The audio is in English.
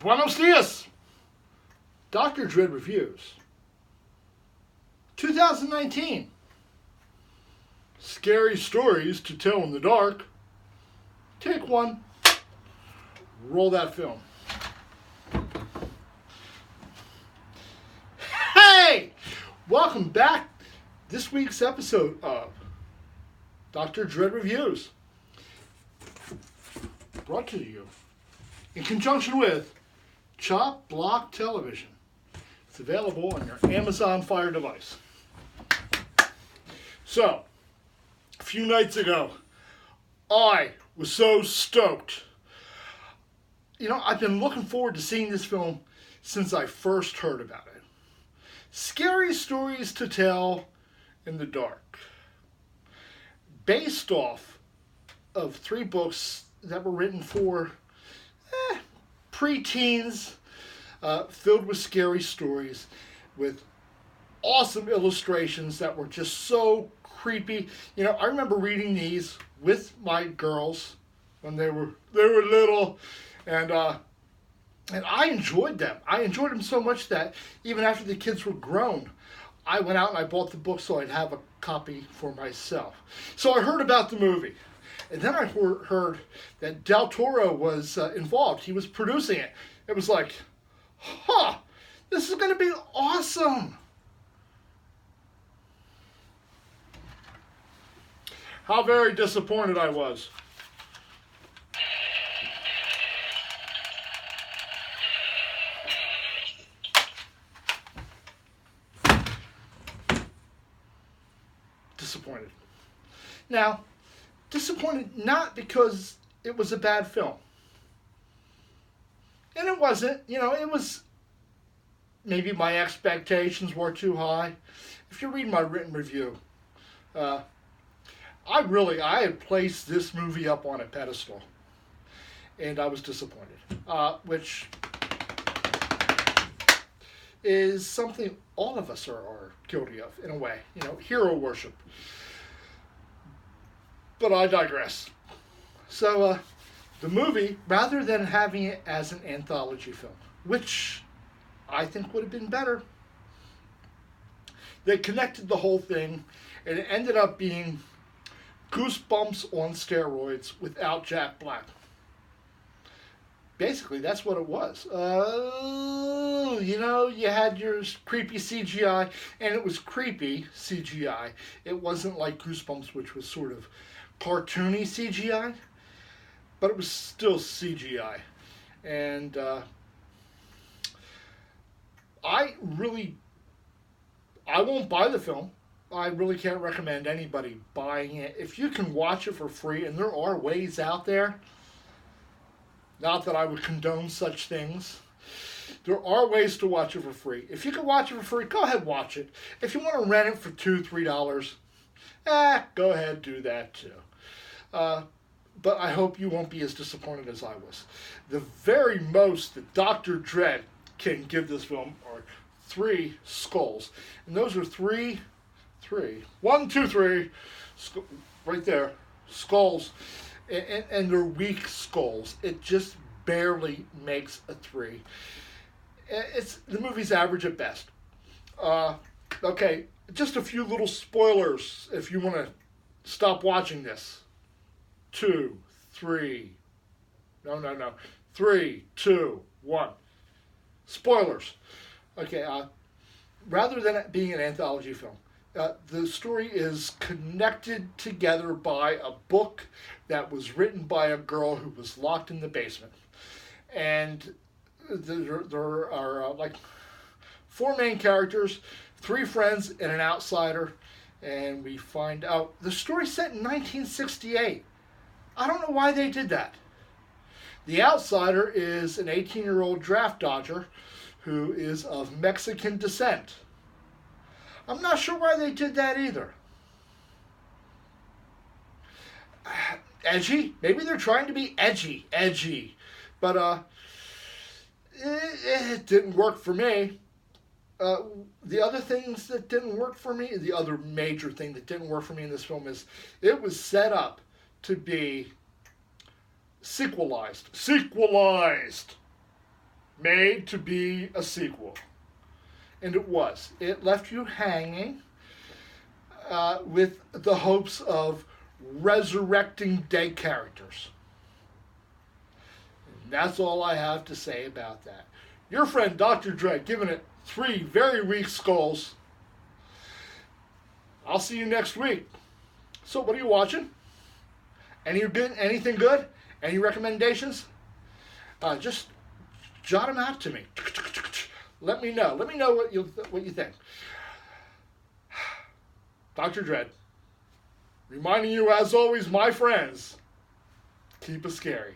Buenos dias! Dr. Dread Reviews. 2019. Scary stories to tell in the dark. Take one. Roll that film. Hey! Welcome back. This week's episode of Dr. Dread Reviews. Brought to you in conjunction with Chop Block Television. It's available on your Amazon Fire device. So, a few nights ago, I was so stoked. You know, I've been looking forward to seeing this film since I first heard about it. Scary stories to tell in the dark. Based off of 3 books that were written for preteens, filled with scary stories, with awesome illustrations that were just so creepy. You know, I remember reading these with my girls when they were little, and I enjoyed them. I enjoyed them so much that even after the kids were grown, I went out and I bought the book so I'd have a copy for myself. So I heard about the movie. And then I heard that Del Toro was involved. He was producing it. It was like, this is going to be awesome. How very disappointed I was. Disappointed. Now, disappointed not because it was a bad film. And it wasn't. You know, it was, maybe my expectations were too high. If you read my written review, I had placed this movie up on a pedestal. And I was disappointed. Which is something all of us are guilty of, in a way. You know, hero worship. But I digress. So, the movie, rather than having it as an anthology film, which I think would have been better, they connected the whole thing, and it ended up being Goosebumps on steroids without Jack Black. Basically, that's what it was. You know, you had your creepy CGI, and it was creepy CGI. It wasn't like Goosebumps, which was sort of cartoony CGI, but it was still CGI. And I won't buy the film. I really can't recommend anybody buying it. If you can watch it for free, and there are ways out there, not that I would condone such things, there are ways to watch it for free. If you can watch it for free, go ahead and watch it. If you want to rent it for $2, $3, go ahead, do that too. But I hope you won't be as disappointed as I was. The very most that Dr. Dread can give this film are 3 skulls. And those are 3, 1, 2, 3, right there, skulls. And they're weak skulls. It just barely makes a 3. The movie's average at best. Okay, just a few little spoilers if you want to stop watching this. 2, 3. No. 3, 2, 1. Spoilers. Okay, rather than it being an anthology film, the story is connected together by a book that was written by a girl who was locked in the basement. And there are like 4 main characters, 3 friends, and an outsider. And we find out the story's set in 1968. I don't know why they did that. The outsider is an 18-year-old draft dodger who is of Mexican descent. I'm not sure why they did that either. Edgy? Maybe they're trying to be edgy. But it didn't work for me. The other things that didn't work for me, the other major thing that didn't work for me in this film is it was set up to be sequelized. made to be a sequel. And it was. It left you hanging with the hopes of resurrecting dead characters. And that's all I have to say about that. Your friend Dr. Dread giving it 3 very weak skulls. I'll see you next week. So what are you watching? Anything good? Any recommendations? Just jot them out to me. Let me know. Let me know what you think. Dr. Dread, reminding you as always, my friends, keep it scary.